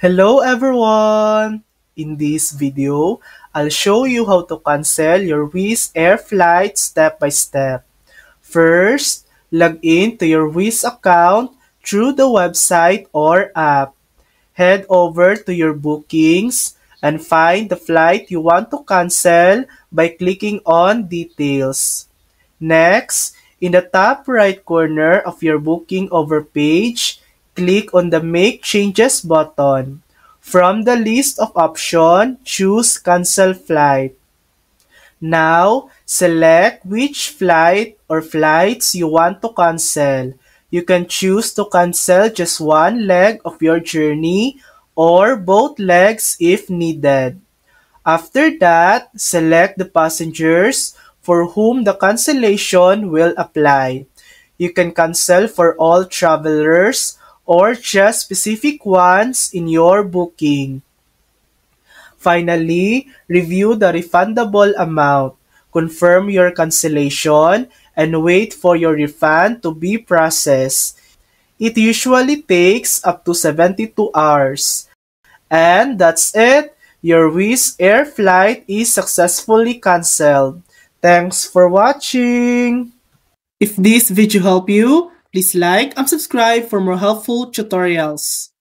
Hello everyone! In this video, I'll show you how to cancel your Wizz Air flight step by step. First, log in to your Wizz account through the website or app. Head over to your bookings and find the flight you want to cancel by clicking on Details. Next, in the top right corner of your booking over page, click on the Make Changes button. From the list of options, choose Cancel Flight. Now, select which flight or flights you want to cancel. You can choose to cancel just one leg of your journey or both legs if needed. After that, select the passengers for whom the cancellation will apply. You can cancel for all travelers or just specific ones in your booking. Finally, review the refundable amount. Confirm your cancellation and wait for your refund to be processed. It usually takes up to 72 hours. And that's it. Your Wizz Air flight is successfully canceled. Thanks for watching. If this video helped you, please like and subscribe for more helpful tutorials.